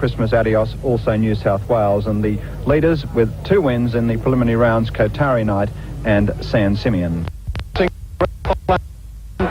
Christmas Adios, also New South Wales, and the leaders with 2 wins in the preliminary rounds, Kotari Knight and San Simeon.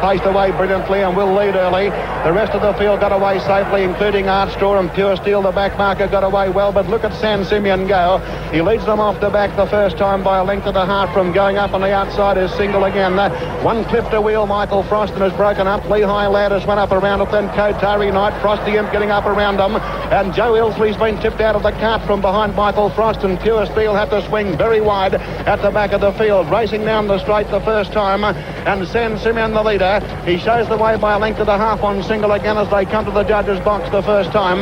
Paced away brilliantly and will lead early. The rest of the field got away safely, including Ardstraw and Pure Steel. The back marker got away well, but look at San Simeon go. He leads them off the back the first time by a length and a half from going up on the outside is Single again. One clipped a wheel, Michael Frost, and has broken up. Lehigh Lad has went up around it, then Kotari Knight, Frosty Imp getting up around them, and Joe Ilsley's been tipped out of the cart from behind Michael Frost, and Pure Steel have to swing very wide at the back of the field. Racing down the straight the first time, and San Simeon the leader. He shows the way by a length and a half on Single again as they come to the judges' box the first time.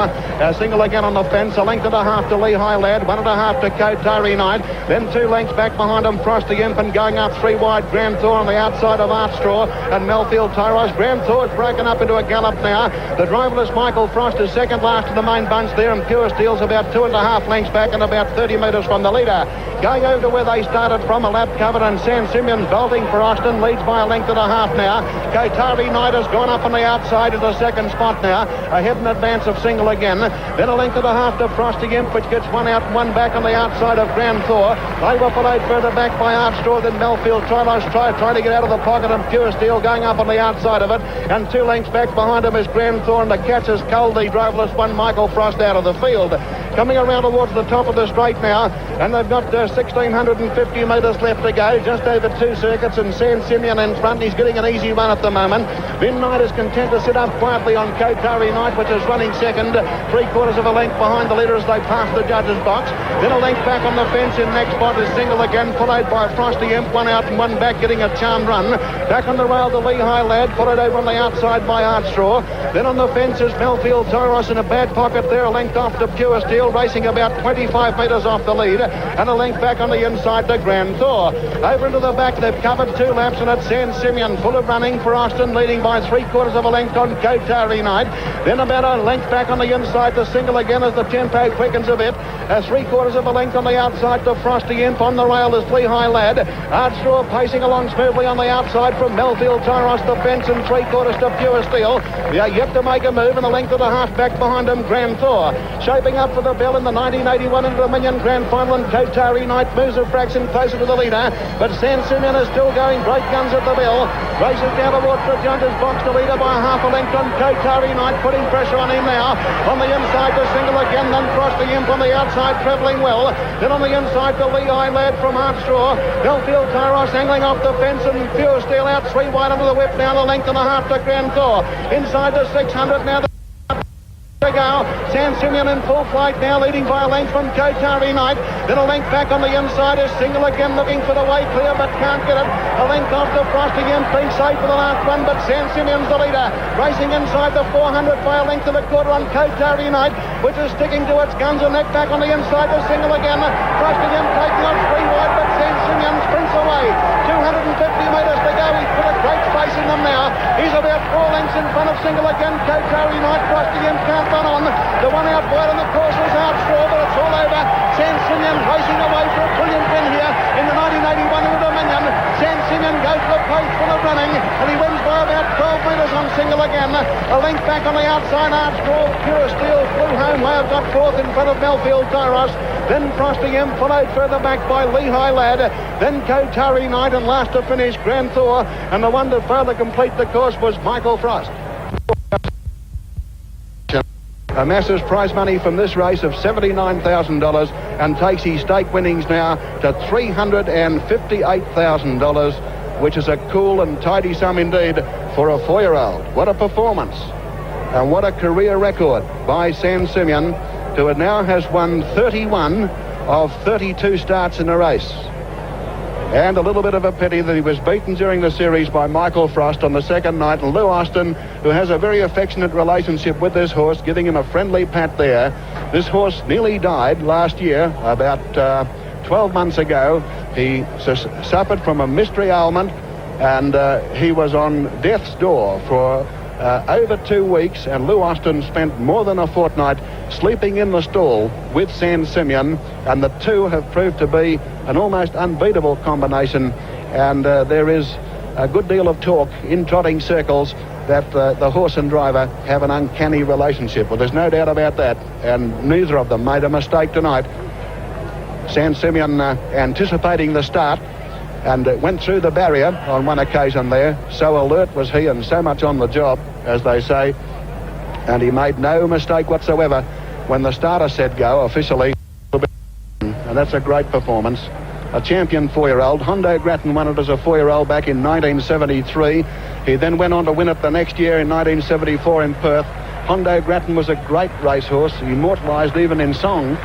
Single again on the fence, a length and a half to Lehigh Lad, 1.5 to Kotari Knight, then 2 lengths back behind him, Frosty Imp, and going up 3 wide, Grand Thor on the outside of Ardstraw and Melfield Tyros. Grand Thor's broken up into a gallop now. The driverless Michael Frost is second last in the main bunch there, and Pure Steel's about 2.5 lengths back and about 30 metres from the leader. Going over to where they started from, a lap covered, and San Simeon's belting for Austin, leads by a length and a half now. Kotari Knight has gone up on the outside to the second spot now, ahead in advance of Single again. Then a length and a half to Frosty Imp, which gets 1 out and 1 back on the outside of Grand Thor. They were followed further back by Ardstraw, then Melfield Tyros trying to get out of the pocket, and Pure Steel going up on the outside of it, and 2 lengths back behind him is Grand Thor, and the catch is Cole, the driverless one, Michael Frost, out of the field. Coming around towards the top of the straight now, and they've got 1,650 metres left to go, just over 2 circuits, and San Simeon in front. He's getting an easy run at the moment. Vin Knight is content to sit up quietly on Kotari Knight, which is running second, 3/4 of a length behind the leader as they pass the judges' box. Then a length back on the fence in next spot is Single again, followed by Frosty Imp, 1 out and 1 back, getting a charm run. Back on the rail, the Lehigh Lad, followed over on the outside by Ardstraw. Then on the fence is Melfield Tyros in a bad pocket there, a length off to Pure Steel, racing about 25 metres off the lead, and a length back on the inside to Grand Thor. Over into the back, they've covered 2 laps, and it's San Simeon full of running for Austin, leading by 3/4 of a length on Kotari Knight. Then about a length back on the inside to Single again as the tempo quickens a bit. 3/4 of a length on the outside to Frosty Imp. On the rail is Lehigh Lad. Ardstraw pacing along smoothly on the outside from Melfield Tyros, the fence, and 3/4 to Pure Steel. Yeah, yet to make a move, and a length and a half back behind him, Grand Thor. Shaping up for the bell in the 1981 Dominion Grand Final, and Kotari Knight moves a fraction closer to the leader, but San Simeon is still going great guns at the bell. Races down towards the judges' box, the leader by 1/2 a length on Kotari Knight, putting pressure on him now. On the inside to Single again, then Frosty Imp on the outside, travelling well. Then on the inside to Lehigh Lad from Ardstraw. Melfield Tyros angling off the fence, and Pure Steel out 3 wide under the whip now, a length and a half to Grand Thor. Inside to 600 now. To go. San Simeon in full flight now, leading by a length from Kotari Knight. Then a length back on the inside is Single again, looking for the way clear, but can't get it. A length off the Frosty Imp, being safe for the last one, but San Simeon's the leader. Racing inside the 400 by a length and a quarter on Kotari Knight, which is sticking to its guns, and neck back on the inside to Single again. Frosty Imp taking off 3 wide, but San Simeon sprints away. 250 metres to go. He's put a great space in them now. He's about 4 lengths in front of Single again. Kotari Knight, Frosty Imp can't run on. The one out wide on the course was Ardstraw, but it's all over. San Simeon racing away for a brilliant win here in the 1981 Dominion. San Simeon goes to the pace full of running, and he wins by about 12 metres on Single again. A length back on the outside, Ardstraw, Pure Steel flew home. They have got 4th in front of Melfield Tyros. Then Frosty Imp, followed further back by Lehigh Lad. Then Kotari Knight, and last to finish Grand Thor. And the one to fail to complete the course was Michael Frost. Amasses prize money from this race of $79,000 and takes his stake winnings now to $358,000, which is a cool and tidy sum indeed for a 4-year-old. What a performance, and what a career record by San Simeon, who now has won 31 of 32 starts in a race. And a little bit of a pity that he was beaten during the series by Michael Frost on the second night, and Lou Austin, who has a very affectionate relationship with this horse, giving him a friendly pat there. This horse nearly died last year, about 12 months ago. He suffered from a mystery ailment, and he was on death's door for over 2 weeks, and Lou Austin spent more than a fortnight sleeping in the stall with San Simeon, and the two have proved to be an almost unbeatable combination, and there is a good deal of talk in trotting circles that the horse and driver have an uncanny relationship. Well, there's no doubt about that, and neither of them made a mistake tonight. San Simeon anticipating the start and went through the barrier on one occasion there. So alert was he and so much on the job, as they say, and he made no mistake whatsoever when the starter said go officially, and that's a great performance. A champion 4-year-old. Hondo Grattan won it as a 4-year-old back in 1973. He then went on to win it the next year in 1974 in Perth. Hondo Grattan was a great racehorse, immortalised even in song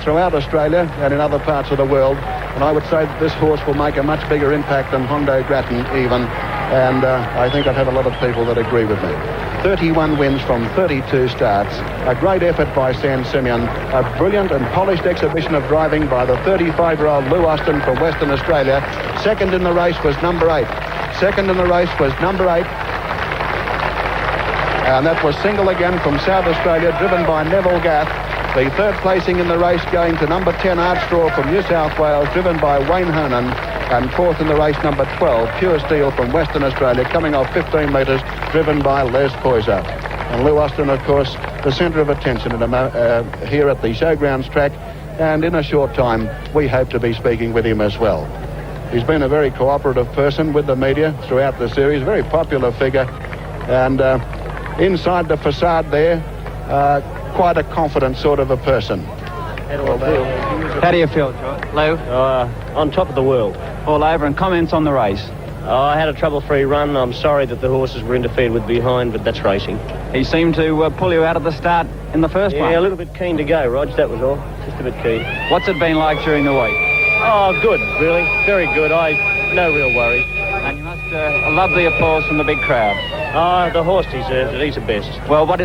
throughout Australia and in other parts of the world. And I would say that this horse will make a much bigger impact than Hondo Grattan even. And I think I'd have a lot of people that agree with me. 31 wins from 32 starts. A great effort by San Simeon. A brilliant and polished exhibition of driving by the 35-year-old Lou Austin from Western Australia. Second in the race was number 8. Second in the race was number 8. And that was single again from South Australia, driven by Neville Gath. The third placing in the race going to number 10, Ardstraw from New South Wales, driven by Wayne Honan. And fourth in the race, number 12, Pure Steel from Western Australia, coming off 15 metres, driven by Les Poyser. And Lou Austin, of course, the centre of attention here at the Showgrounds track. And in a short time, we hope to be speaking with him as well. He's been a very cooperative person with the media throughout the series, very popular figure. And inside the facade there, quite a confident sort of a person. How do you feel, Lou? On top of the world. All over, and comments on the race. I had a trouble-free run. I'm sorry that the horses were interfered with behind, but that's racing. He seemed to pull you out of the start in the first one. Yeah, a little bit keen to go, Rog, that was all. Just a bit keen. What's it been like during the week? Oh, good, really. Very good. No real worries. And you must love the applause from the big crowd. The horse deserves it. He's the best. Well, what